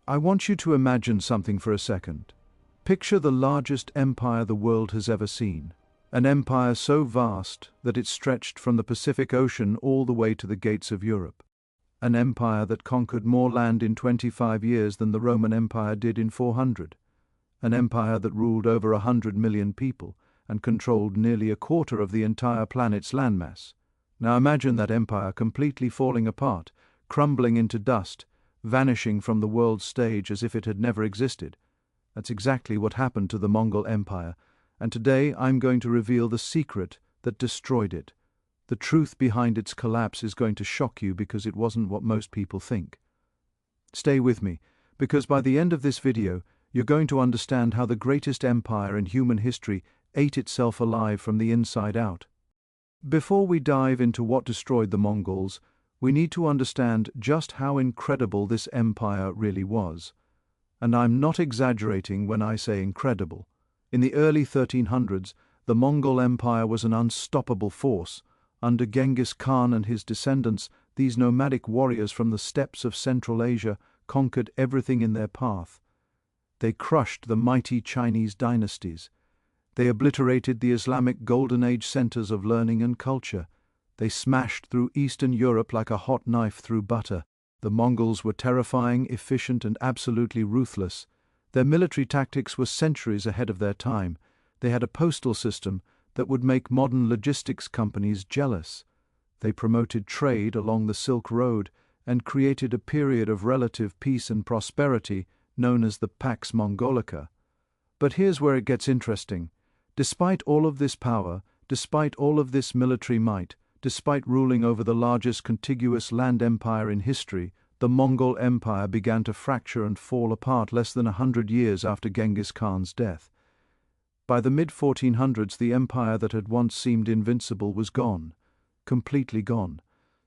I want you to imagine something for a second. Picture the largest empire the world has ever seen. An empire so vast that it stretched from the Pacific Ocean all the way to the gates of Europe. An empire that conquered more land in 25 years than the Roman Empire did in 400. An empire that ruled over 100 million people and controlled nearly a quarter of the entire planet's landmass. Now imagine that empire completely falling apart, crumbling into dust, vanishing from the world stage as if it had never existed. That's exactly what happened to the Mongol Empire, and today I'm going to reveal the secret that destroyed it. The truth behind its collapse is going to shock you because it wasn't what most people think. Stay with me, because by the end of this video, you're going to understand how the greatest empire in human history ate itself alive from the inside out. Before we dive into what destroyed the Mongols, we need to understand just how incredible this empire really was. And I'm not exaggerating when I say incredible. In the early 1300s, the Mongol Empire was an unstoppable force. Under Genghis Khan and his descendants, these nomadic warriors from the steppes of Central Asia conquered everything in their path. They crushed the mighty Chinese dynasties. They obliterated the Islamic Golden Age centers of learning and culture. They smashed through Eastern Europe like a hot knife through butter. The Mongols were terrifying, efficient, and absolutely ruthless. Their military tactics were centuries ahead of their time. They had a postal system that would make modern logistics companies jealous. They promoted trade along the Silk Road and created a period of relative peace and prosperity known as the Pax Mongolica. But here's where it gets interesting. Despite all of this power, despite all of this military might, despite ruling over the largest contiguous land empire in history, the Mongol Empire began to fracture and fall apart less than 100 years after Genghis Khan's death. By the mid-1400s, the empire that had once seemed invincible was gone, completely gone,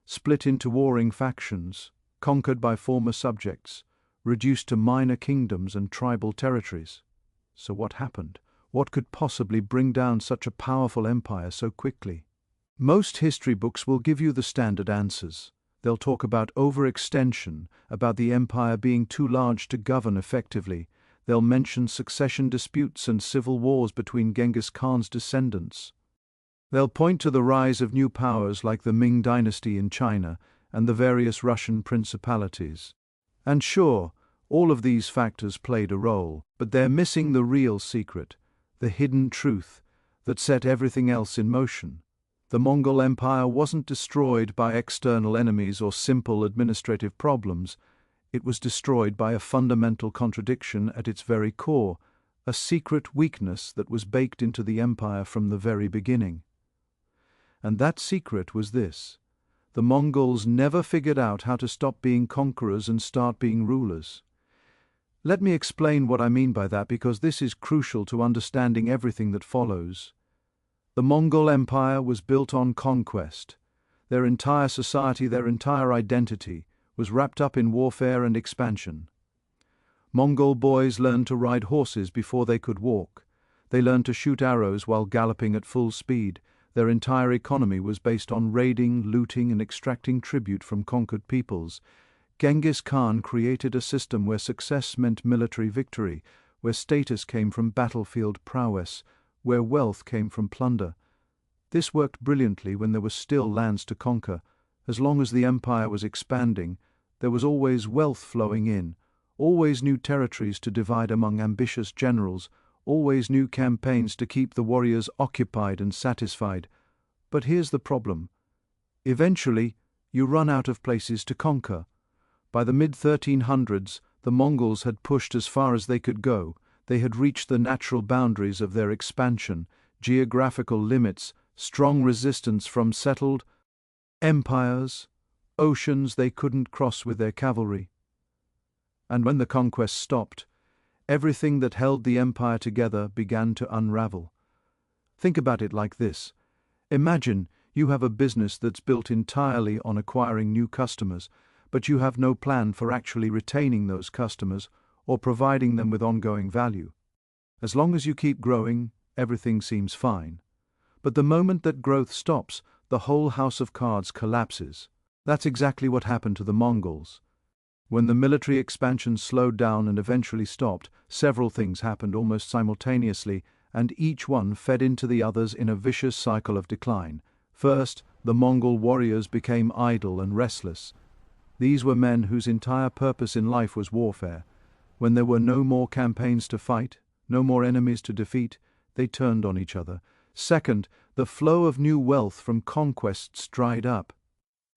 split into warring factions, conquered by former subjects, reduced to minor kingdoms and tribal territories. So what happened? What could possibly bring down such a powerful empire so quickly? Most history books will give you the standard answers. They'll talk about overextension, about the empire being too large to govern effectively. They'll mention succession disputes and civil wars between Genghis Khan's descendants. They'll point to the rise of new powers like the Ming dynasty in China and the various Russian principalities. And sure, all of these factors played a role, but they're missing the real secret, the hidden truth that set everything else in motion. The Mongol Empire wasn't destroyed by external enemies or simple administrative problems. It was destroyed by a fundamental contradiction at its very core, a secret weakness that was baked into the empire from the very beginning. And that secret was this: the Mongols never figured out how to stop being conquerors and start being rulers. Let me explain what I mean by that, because this is crucial to understanding everything that follows. The Mongol Empire was built on conquest. Their entire society, their entire identity, was wrapped up in warfare and expansion. Mongol boys learned to ride horses before they could walk. They learned to shoot arrows while galloping at full speed. Their entire economy was based on raiding, looting, and extracting tribute from conquered peoples. Genghis Khan created a system where success meant military victory, where status came from battlefield prowess, where wealth came from plunder. This worked brilliantly when there were still lands to conquer. As long as the empire was expanding, there was always wealth flowing in, always new territories to divide among ambitious generals, always new campaigns to keep the warriors occupied and satisfied. But here's the problem. Eventually, you run out of places to conquer. By the mid-1300s, the Mongols had pushed as far as they could go. They had reached the natural boundaries of their expansion, geographical limits, strong resistance from settled empires, oceans they couldn't cross with their cavalry. And when the conquest stopped, everything that held the empire together began to unravel. Think about it like this. Imagine you have a business that's built entirely on acquiring new customers, but you have no plan for actually retaining those customers or providing them with ongoing value. As long as you keep growing, everything seems fine. But the moment that growth stops, the whole house of cards collapses. That's exactly what happened to the Mongols. When the military expansion slowed down and eventually stopped, several things happened almost simultaneously, and each one fed into the others in a vicious cycle of decline. First, the Mongol warriors became idle and restless. These were men whose entire purpose in life was warfare. When there were no more campaigns to fight, no more enemies to defeat, they turned on each other. Second, the flow of new wealth from conquests dried up.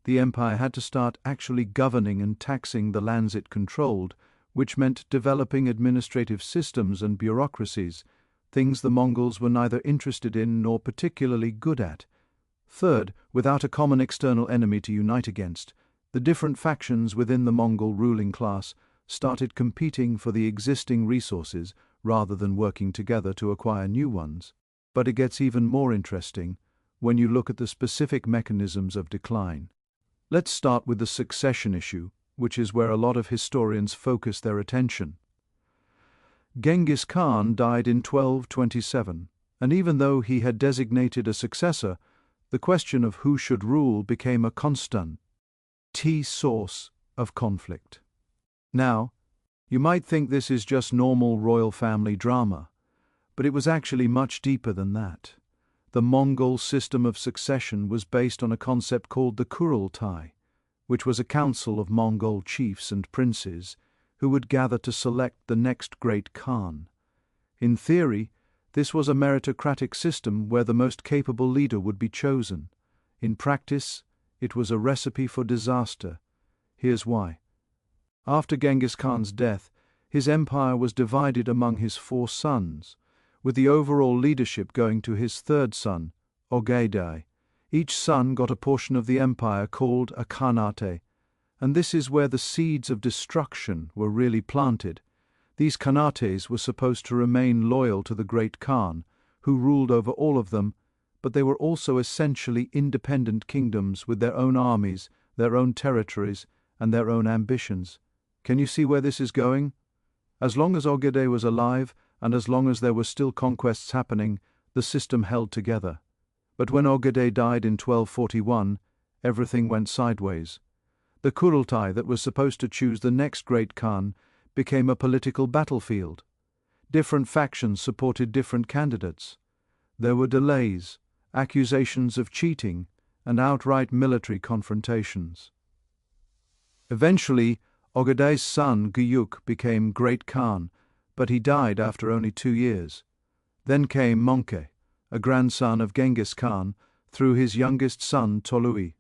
The empire had to start actually governing and taxing the lands it controlled, which meant developing administrative systems and bureaucracies, things the Mongols were neither interested in nor particularly good at. Third, without a common external enemy to unite against, the different factions within the Mongol ruling class started competing for the existing resources rather than working together to acquire new ones. But it gets even more interesting when you look at the specific mechanisms of decline. Let's start with the succession issue, which is where a lot of historians focus their attention. Genghis Khan died in 1227, and even though he had designated a successor, the question of who should rule became a constant source of conflict. Now, you might think this is just normal royal family drama, but it was actually much deeper than that. The Mongol system of succession was based on a concept called the Kurultai, which was a council of Mongol chiefs and princes who would gather to select the next great Khan. In theory, this was a meritocratic system where the most capable leader would be chosen. In practice, it was a recipe for disaster. Here's why. After Genghis Khan's death, his empire was divided among his 4 sons, with the overall leadership going to his 3rd son, Ogedai. Each son got a portion of the empire called a khanate, and this is where the seeds of destruction were really planted. These khanates were supposed to remain loyal to the great Khan, who ruled over all of them, but they were also essentially independent kingdoms with their own armies, their own territories, and their own ambitions. Can you see where this is going? As long as Ogedai was alive, and as long as there were still conquests happening, the system held together. But when Ogedai died in 1241, everything went sideways. The Kurultai that was supposed to choose the next great Khan became a political battlefield. Different factions supported different candidates. There were delays, accusations of cheating, and outright military confrontations. Eventually, Ogedai's son Gyuk became great Khan, but he died after only 2 years. Then came Mongke, a grandson of Genghis Khan, through his youngest son Tolui.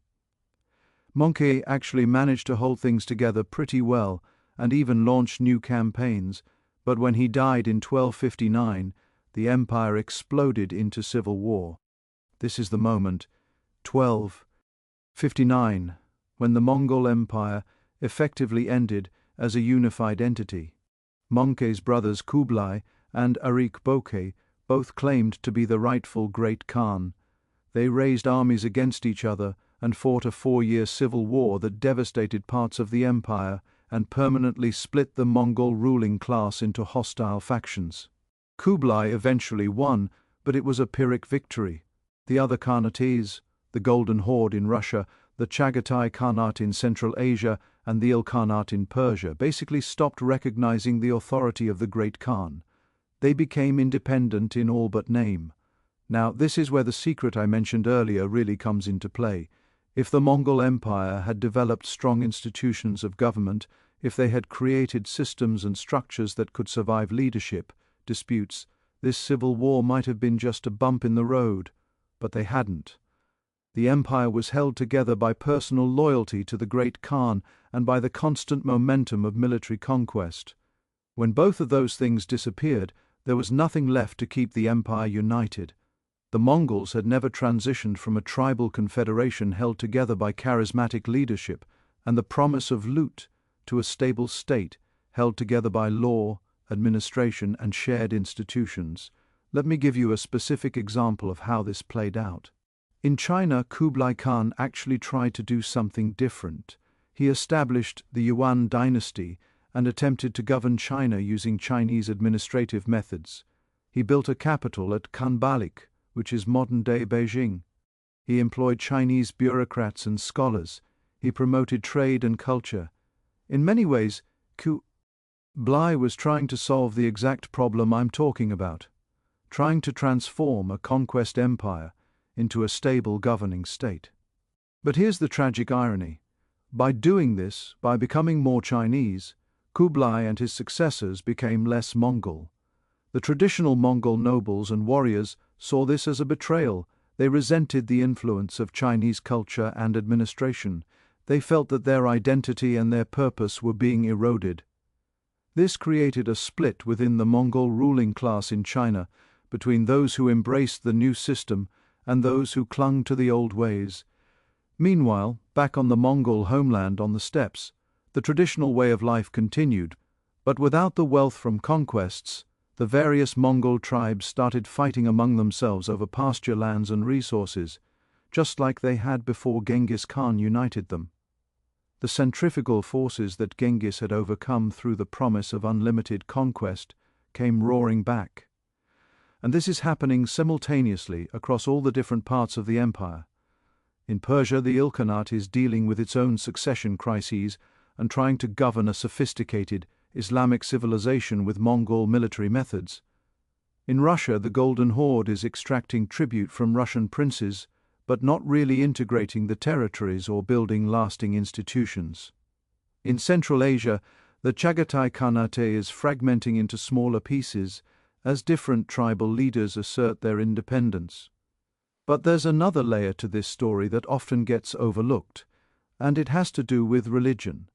Mongke actually managed to hold things together pretty well and even launched new campaigns, but when he died in 1259, the empire exploded into civil war. This is the moment, 1259, when the Mongol Empire effectively ended as a unified entity. Mongke's brothers Kublai and Arik Bokhe both claimed to be the rightful great Khan. They raised armies against each other and fought a 4-year civil war that devastated parts of the empire and permanently split the Mongol ruling class into hostile factions. Kublai eventually won, but it was a Pyrrhic victory. The other Khanates, the Golden Horde in Russia, the Chagatai Khanate in Central Asia, and the Ilkhanate in Persia, basically stopped recognizing the authority of the great Khan. They became independent in all but name. Now, this is where the secret I mentioned earlier really comes into play. If the Mongol Empire had developed strong institutions of government, if they had created systems and structures that could survive leadership, disputes, this civil war might have been just a bump in the road. But they hadn't. The empire was held together by personal loyalty to the great Khan and by the constant momentum of military conquest. When both of those things disappeared, there was nothing left to keep the empire united. The Mongols had never transitioned from a tribal confederation held together by charismatic leadership and the promise of loot to a stable state held together by law, administration, and shared institutions. Let me give you a specific example of how this played out. In China, Kublai Khan actually tried to do something different. He established the Yuan dynasty and attempted to govern China using Chinese administrative methods. He built a capital at Khanbalik, which is modern-day Beijing. He employed Chinese bureaucrats and scholars. He promoted trade and culture. In many ways, Kublai was trying to solve the exact problem I'm talking about, trying to transform a conquest empire into a stable governing state. But here's the tragic irony. By doing this, by becoming more Chinese, Kublai and his successors became less Mongol. The traditional Mongol nobles and warriors saw this as a betrayal. They resented the influence of Chinese culture and administration. They felt that their identity and their purpose were being eroded. This created a split within the Mongol ruling class in China between those who embraced the new system and those who clung to the old ways. Meanwhile, back on the Mongol homeland on the steppes, the traditional way of life continued, but without the wealth from conquests, the various Mongol tribes started fighting among themselves over pasture lands and resources, just like they had before Genghis Khan united them. The centrifugal forces that Genghis had overcome through the promise of unlimited conquest came roaring back. And this is happening simultaneously across all the different parts of the empire. In Persia, the Ilkhanate is dealing with its own succession crises and trying to govern a sophisticated Islamic civilization with Mongol military methods. In Russia, the Golden Horde is extracting tribute from Russian princes, but not really integrating the territories or building lasting institutions. In Central Asia, the Chagatai Khanate is fragmenting into smaller pieces as different tribal leaders assert their independence. But there's another layer to this story that often gets overlooked, and it has to do with religion.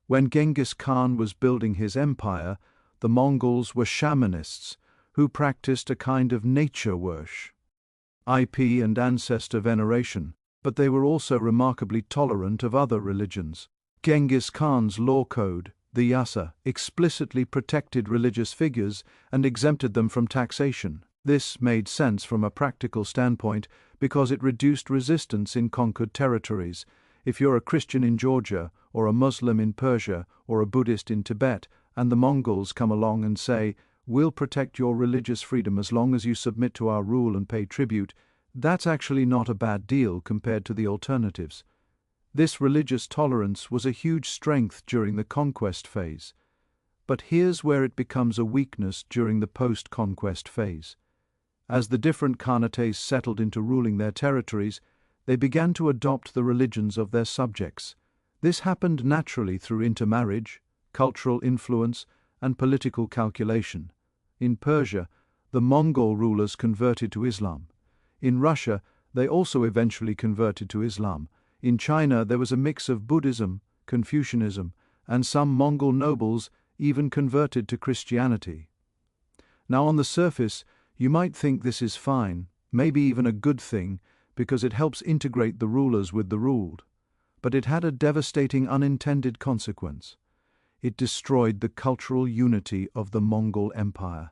When Genghis Khan was building his empire, the Mongols were shamanists who practiced a kind of nature worship, IP and ancestor veneration, but they were also remarkably tolerant of other religions. Genghis Khan's law code, the Yasa, explicitly protected religious figures and exempted them from taxation. This made sense from a practical standpoint because it reduced resistance in conquered territories. If you're a Christian in Georgia, or a Muslim in Persia, or a Buddhist in Tibet, and the Mongols come along and say, "We'll protect your religious freedom as long as you submit to our rule and pay tribute," that's actually not a bad deal compared to the alternatives. This religious tolerance was a huge strength during the conquest phase. But here's where it becomes a weakness during the post-conquest phase. As the different khanates settled into ruling their territories, they began to adopt the religions of their subjects. This happened naturally through intermarriage, cultural influence, and political calculation. In Persia, the Mongol rulers converted to Islam. In Russia, they also eventually converted to Islam. In China, there was a mix of Buddhism, Confucianism, and some Mongol nobles even converted to Christianity. Now, on the surface, you might think this is fine, maybe even a good thing, because it helps integrate the rulers with the ruled. But it had a devastating unintended consequence. It destroyed the cultural unity of the Mongol Empire.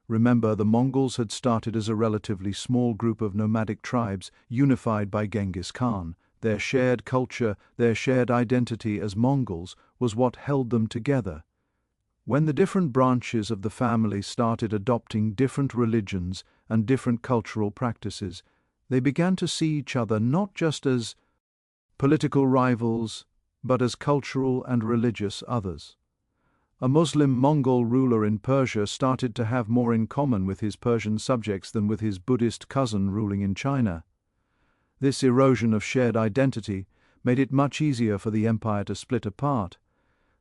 Remember, the Mongols had started as a relatively small group of nomadic tribes unified by Genghis Khan. Their shared culture, their shared identity as Mongols was what held them together. When the different branches of the family started adopting different religions and different cultural practices, they began to see each other not just as political rivals, but as cultural and religious others. A Muslim Mongol ruler in Persia started to have more in common with his Persian subjects than with his Buddhist cousin ruling in China. This erosion of shared identity made it much easier for the empire to split apart.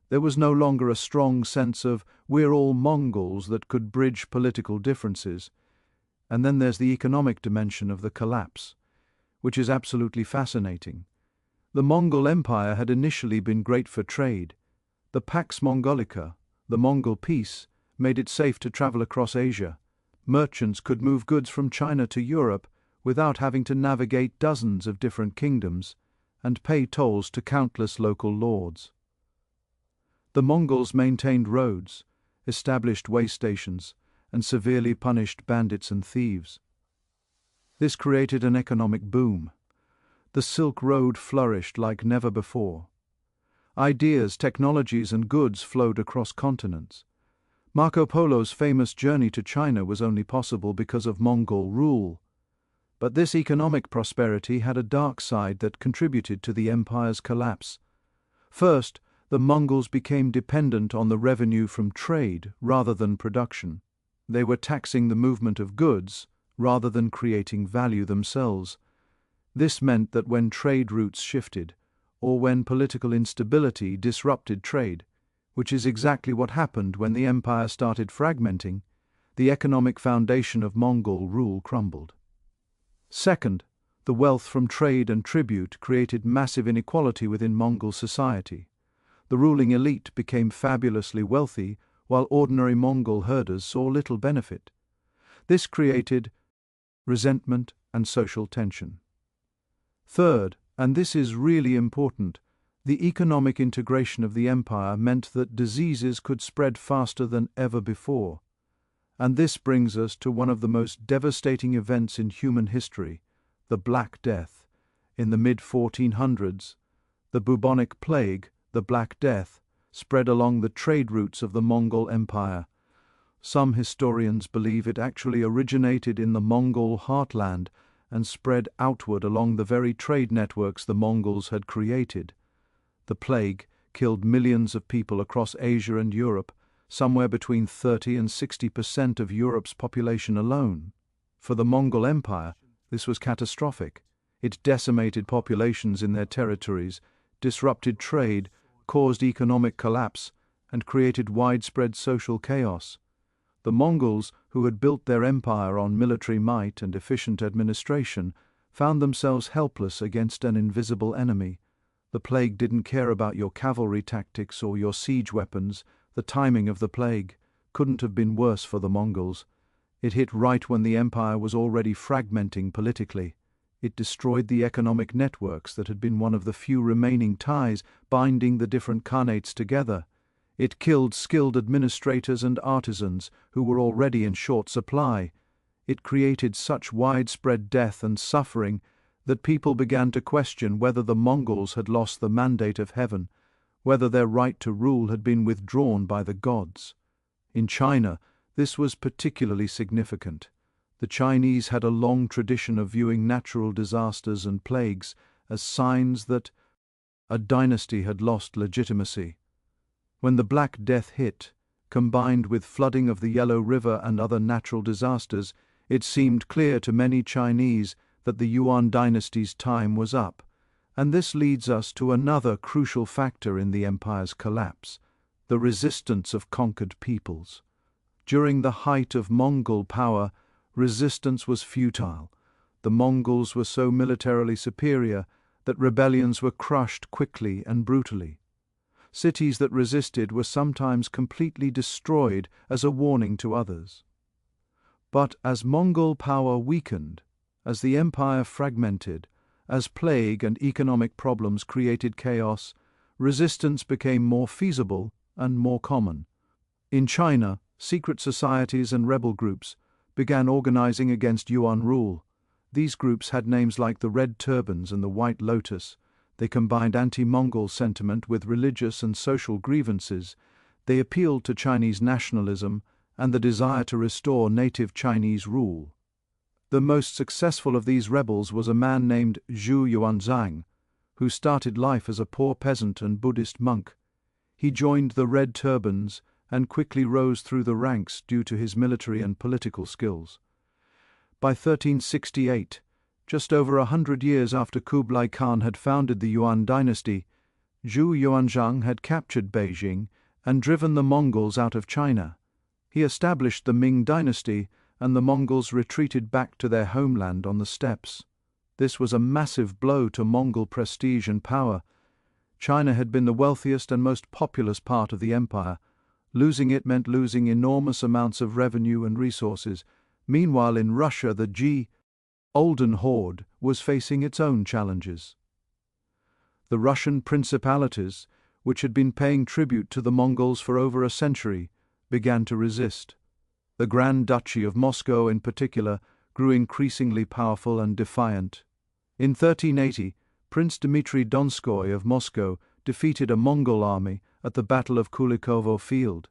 There was no longer a strong sense of "we're all Mongols" that could bridge political differences. And then there's the economic dimension of the collapse, which is absolutely fascinating. The Mongol Empire had initially been great for trade. The Pax Mongolica, the Mongol peace, made it safe to travel across Asia. Merchants could move goods from China to Europe without having to navigate dozens of different kingdoms and pay tolls to countless local lords. The Mongols maintained roads, established way stations, and severely punished bandits and thieves. This created an economic boom. The Silk Road flourished like never before. Ideas, technologies, and goods flowed across continents. Marco Polo's famous journey to China was only possible because of Mongol rule. But this economic prosperity had a dark side that contributed to the empire's collapse. First, the Mongols became dependent on the revenue from trade rather than production. They were taxing the movement of goods rather than creating value themselves. This meant that when trade routes shifted, or when political instability disrupted trade, which is exactly what happened when the empire started fragmenting, the economic foundation of Mongol rule crumbled. Second, the wealth from trade and tribute created massive inequality within Mongol society. The ruling elite became fabulously wealthy, while ordinary Mongol herders saw little benefit. This created resentment and social tension. Third, and this is really important, the economic integration of the empire meant that diseases could spread faster than ever before. And this brings us to one of the most devastating events in human history, the Black Death. In the mid-1400s, the bubonic plague, the Black Death, spread along the trade routes of the Mongol Empire. Some historians believe it actually originated in the Mongol heartland and spread outward along the very trade networks the Mongols had created. The plague killed millions of people across Asia and Europe, somewhere between 30% and 60% of Europe's population alone. For the Mongol Empire, this was catastrophic. It decimated populations in their territories, disrupted trade, caused economic collapse, and created widespread social chaos. The Mongols, who had built their empire on military might and efficient administration, found themselves helpless against an invisible enemy. The plague didn't care about your cavalry tactics or your siege weapons. The timing of the plague couldn't have been worse for the Mongols. It hit right when the empire was already fragmenting politically. It destroyed the economic networks that had been one of the few remaining ties binding the different khanates together. It killed skilled administrators and artisans who were already in short supply. It created such widespread death and suffering that people began to question whether the Mongols had lost the mandate of heaven, whether their right to rule had been withdrawn by the gods. In China, this was particularly significant. The Chinese had a long tradition of viewing natural disasters and plagues as signs that a dynasty had lost legitimacy. When the Black Death hit, combined with flooding of the Yellow River and other natural disasters, it seemed clear to many Chinese that the Yuan dynasty's time was up. And this leads us to another crucial factor in the empire's collapse: the resistance of conquered peoples. During the height of Mongol power, resistance was futile. The Mongols were so militarily superior that rebellions were crushed quickly and brutally. Cities that resisted were sometimes completely destroyed as a warning to others. But as Mongol power weakened, as the empire fragmented, as plague and economic problems created chaos, resistance became more feasible and more common. In China, secret societies and rebel groups began organizing against Yuan rule. These groups had names like the Red Turbans and the White Lotus. They combined anti-Mongol sentiment with religious and social grievances. They appealed to Chinese nationalism and the desire to restore native Chinese rule. The most successful of these rebels was a man named Zhu Yuanzhang, who started life as a poor peasant and Buddhist monk. He joined the Red Turbans and quickly rose through the ranks due to his military and political skills. By 1368, just over 100 years after Kublai Khan had founded the Yuan dynasty, Zhu Yuanzhang had captured Beijing and driven the Mongols out of China. He established the Ming dynasty, and the Mongols retreated back to their homeland on the steppes. This was a massive blow to Mongol prestige and power. China had been the wealthiest and most populous part of the empire. Losing it meant losing enormous amounts of revenue and resources. Meanwhile, in Russia, the Golden Horde was facing its own challenges. The Russian principalities, which had been paying tribute to the Mongols for over a century, began to resist. The Grand Duchy of Moscow, in particular, grew increasingly powerful and defiant. In 1380, Prince Dmitry Donskoy of Moscow defeated a Mongol army at the Battle of Kulikovo Field.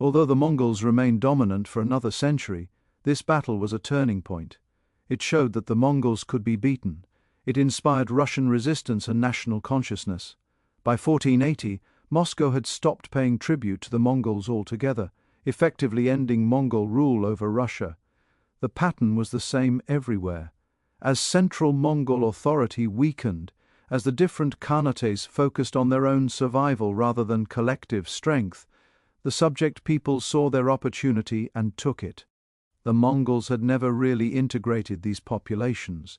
Although the Mongols remained dominant for another century, this battle was a turning point. It showed that the Mongols could be beaten. It inspired Russian resistance and national consciousness. By 1480, Moscow had stopped paying tribute to the Mongols altogether, effectively ending Mongol rule over Russia. The pattern was the same everywhere. As central Mongol authority weakened, as the different khanates focused on their own survival rather than collective strength, the subject peoples saw their opportunity and took it. The Mongols had never really integrated these populations.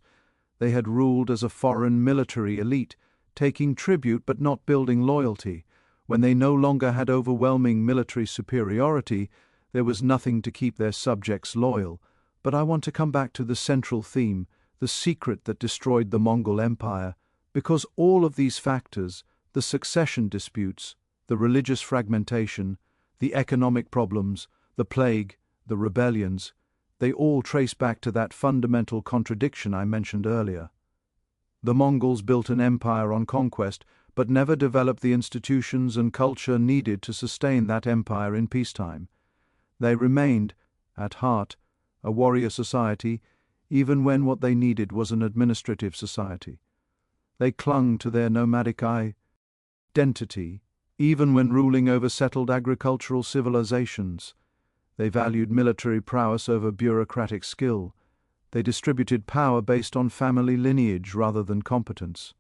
They had ruled as a foreign military elite, taking tribute but not building loyalty. When they no longer had overwhelming military superiority, there was nothing to keep their subjects loyal. But I want to come back to the central theme, the secret that destroyed the Mongol Empire, because all of these factors, the succession disputes, the religious fragmentation, the economic problems, the plague, the rebellions, they all trace back to that fundamental contradiction I mentioned earlier. The Mongols built an empire on conquest, but never developed the institutions and culture needed to sustain that empire in peacetime. They remained, at heart, a warrior society, even when what they needed was an administrative society. They clung to their nomadic identity, even when ruling over settled agricultural civilizations. They valued military prowess over bureaucratic skill. They distributed power based on family lineage rather than competence.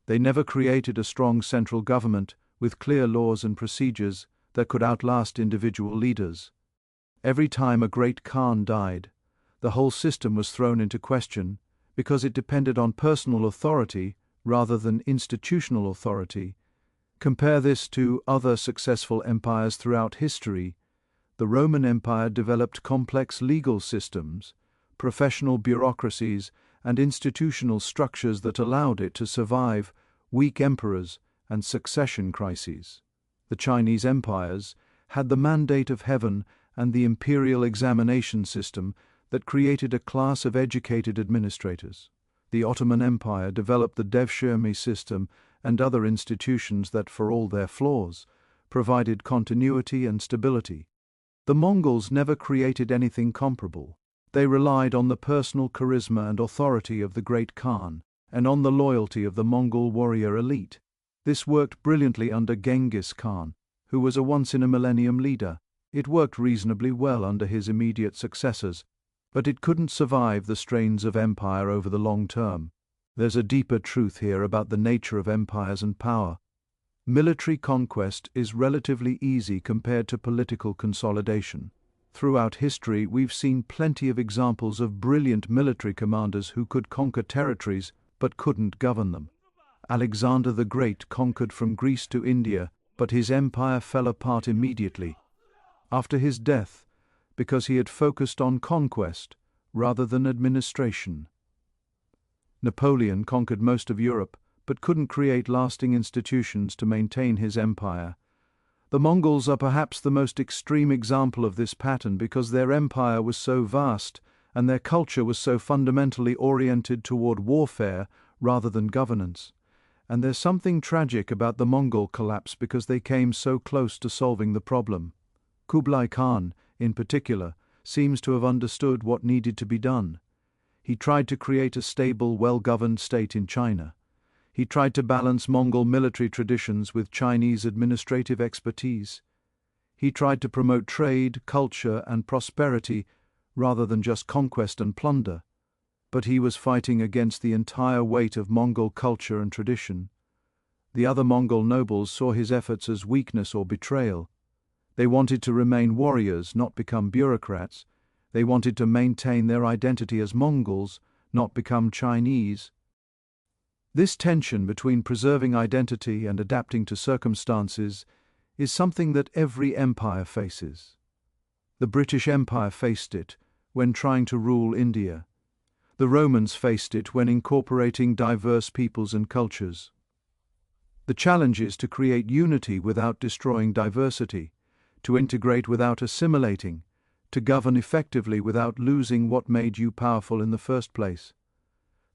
They never created a strong central government with clear laws and procedures that could outlast individual leaders. Every time a great Khan died, the whole system was thrown into question because it depended on personal authority rather than institutional authority. Compare this to other successful empires throughout history. The Roman Empire developed complex legal systems, professional bureaucracies, and institutional structures that allowed it to survive weak emperors and succession crises. The Chinese empires had the mandate of heaven and the imperial examination system that created a class of educated administrators. The Ottoman Empire developed the devshirme system and other institutions that, for all their flaws, provided continuity and stability. The Mongols never created anything comparable. They relied on the personal charisma and authority of the great Khan, and on the loyalty of the Mongol warrior elite. This worked brilliantly under Genghis Khan, who was a once-in-a-millennium leader. It worked reasonably well under his immediate successors, but it couldn't survive the strains of empire over the long term. There's a deeper truth here about the nature of empires and power. Military conquest is relatively easy compared to political consolidation. Throughout history, we've seen plenty of examples of brilliant military commanders who could conquer territories but couldn't govern them. Alexander the Great conquered from Greece to India, but his empire fell apart immediately after his death because he had focused on conquest rather than administration. Napoleon conquered most of Europe but couldn't create lasting institutions to maintain his empire. The Mongols are perhaps the most extreme example of this pattern because their empire was so vast and their culture was so fundamentally oriented toward warfare rather than governance. And there's something tragic about the Mongol collapse because they came so close to solving the problem. Kublai Khan, in particular, seems to have understood what needed to be done. He tried to create a stable, well-governed state in China. He tried to balance Mongol military traditions with Chinese administrative expertise. He tried to promote trade, culture, and prosperity rather than just conquest and plunder. But he was fighting against the entire weight of Mongol culture and tradition. The other Mongol nobles saw his efforts as weakness or betrayal. They wanted to remain warriors, not become bureaucrats. They wanted to maintain their identity as Mongols, not become Chinese. This tension between preserving identity and adapting to circumstances is something that every empire faces. The British Empire faced it when trying to rule India. The Romans faced it when incorporating diverse peoples and cultures. The challenge is to create unity without destroying diversity, to integrate without assimilating, to govern effectively without losing what made you powerful in the first place.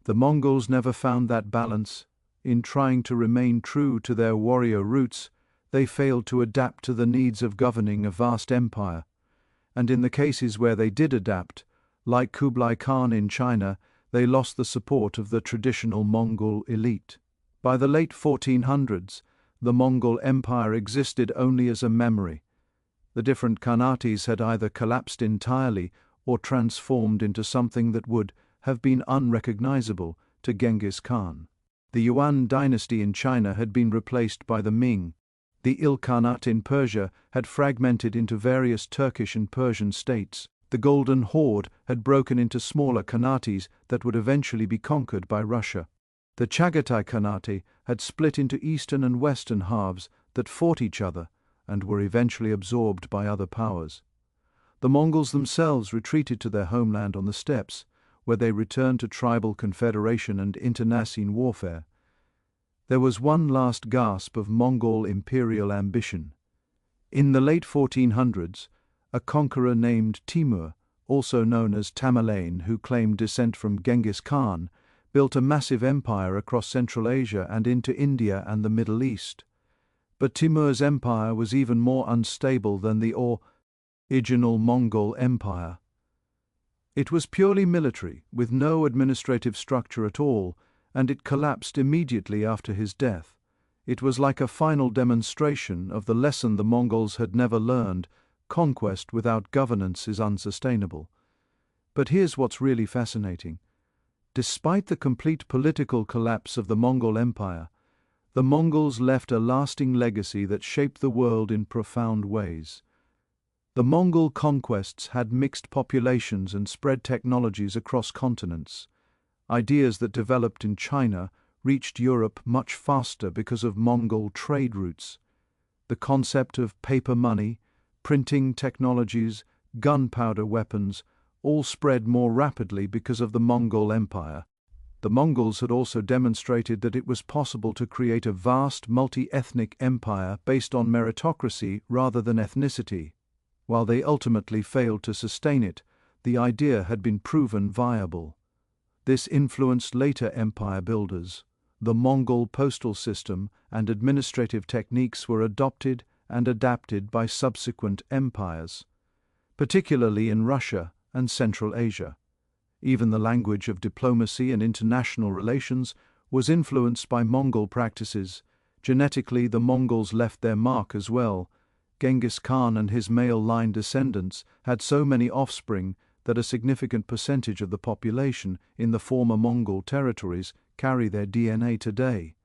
The Mongols never found that balance. In trying to remain true to their warrior roots, they failed to adapt to the needs of governing a vast empire. And in the cases where they did adapt, like Kublai Khan in China, they lost the support of the traditional Mongol elite. By the late 1400s, the Mongol Empire existed only as a memory. The different khanates had either collapsed entirely or transformed into something that would have been unrecognizable to Genghis Khan. The Yuan dynasty in China had been replaced by the Ming. The Ilkhanate in Persia had fragmented into various Turkish and Persian states. The Golden Horde had broken into smaller khanates that would eventually be conquered by Russia. The Chagatai Khanate had split into eastern and western halves that fought each other and were eventually absorbed by other powers. The Mongols themselves retreated to their homeland on the steppes, where they returned to tribal confederation and internecine warfare. There was one last gasp of Mongol imperial ambition. In the late 1400s, a conqueror named Timur, also known as Tamerlane, who claimed descent from Genghis Khan, built a massive empire across Central Asia and into India and the Middle East. But Timur's empire was even more unstable than the original Mongol Empire. It was purely military, with no administrative structure at all, and it collapsed immediately after his death. It was like a final demonstration of the lesson the Mongols had never learned: conquest without governance is unsustainable. But here's what's really fascinating. Despite the complete political collapse of the Mongol Empire, the Mongols left a lasting legacy that shaped the world in profound ways. The Mongol conquests had mixed populations and spread technologies across continents. Ideas that developed in China reached Europe much faster because of Mongol trade routes. The concept of paper money, printing technologies, gunpowder weapons, all spread more rapidly because of the Mongol Empire. The Mongols had also demonstrated that it was possible to create a vast multi-ethnic empire based on meritocracy rather than ethnicity. While they ultimately failed to sustain it, the idea had been proven viable. This influenced later empire builders. The Mongol postal system and administrative techniques were adopted and adapted by subsequent empires, particularly in Russia and Central Asia. Even the language of diplomacy and international relations was influenced by Mongol practices. Genetically, the Mongols left their mark as well. Genghis Khan and his male-line descendants had so many offspring that a significant percentage of the population in the former Mongol territories carry their DNA today.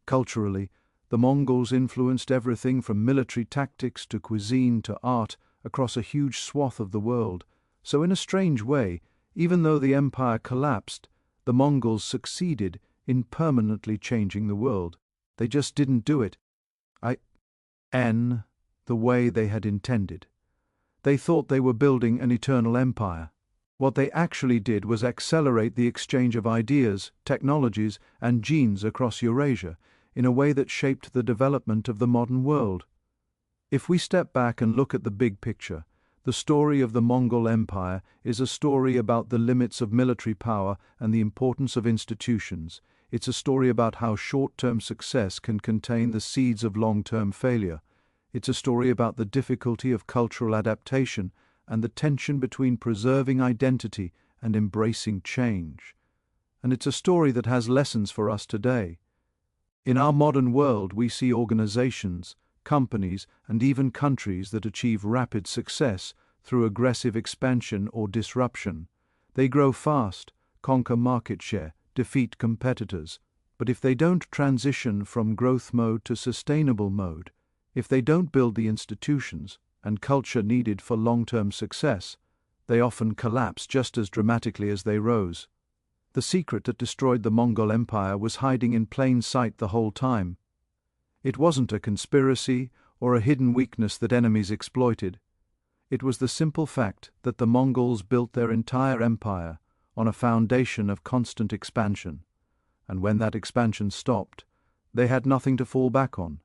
Culturally, the Mongols influenced everything from military tactics to cuisine to art across a huge swath of the world. So in a strange way, even though the empire collapsed, the Mongols succeeded in permanently changing the world. They just didn't do it the way they had intended. They thought they were building an eternal empire. What they actually did was accelerate the exchange of ideas, technologies, and genes across Eurasia in a way that shaped the development of the modern world. If we step back and look at the big picture, the story of the Mongol Empire is a story about the limits of military power and the importance of institutions. It's a story about how short-term success can contain the seeds of long-term failure. It's a story about the difficulty of cultural adaptation and the tension between preserving identity and embracing change. And it's a story that has lessons for us today. In our modern world, we see organizations, companies, and even countries that achieve rapid success through aggressive expansion or disruption. They grow fast, conquer market share, defeat competitors. But if they don't transition from growth mode to sustainable mode, if they don't build the institutions and culture needed for long-term success, they often collapse just as dramatically as they rose. The secret that destroyed the Mongol Empire was hiding in plain sight the whole time. It wasn't a conspiracy or a hidden weakness that enemies exploited. It was the simple fact that the Mongols built their entire empire on a foundation of constant expansion. And when that expansion stopped, they had nothing to fall back on.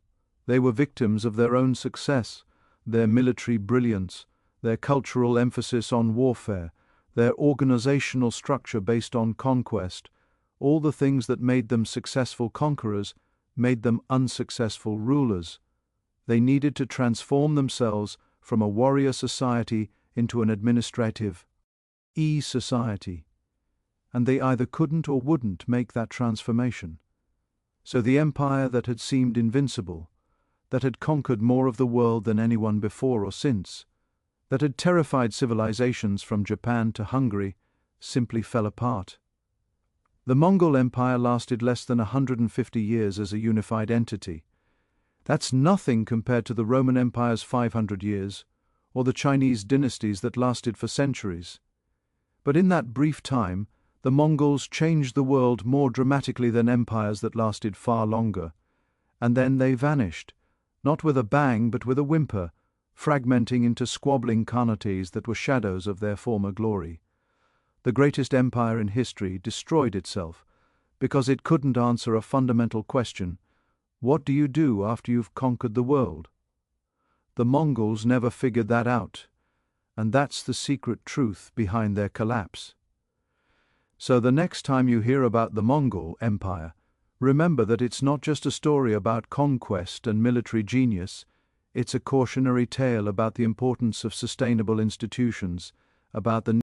They were victims of their own success, their military brilliance, their cultural emphasis on warfare, their organizational structure based on conquest. All the things that made them successful conquerors made them unsuccessful rulers. They needed to transform themselves from a warrior society into an administrative society. And they either couldn't or wouldn't make that transformation. So the empire that had seemed invincible, that had conquered more of the world than anyone before or since, that had terrified civilizations from Japan to Hungary, simply fell apart. The Mongol Empire lasted less than 150 years as a unified entity. That's nothing compared to the Roman Empire's 500 years, or the Chinese dynasties that lasted for centuries. But in that brief time, the Mongols changed the world more dramatically than empires that lasted far longer. And then they vanished, not with a bang but with a whimper, fragmenting into squabbling khanates that were shadows of their former glory. The greatest empire in history destroyed itself because it couldn't answer a fundamental question: what do you do after you've conquered the world? The Mongols never figured that out, and that's the secret truth behind their collapse. So the next time you hear about the Mongol Empire, remember that it's not just a story about conquest and military genius, it's a cautionary tale about the importance of sustainable institutions, about the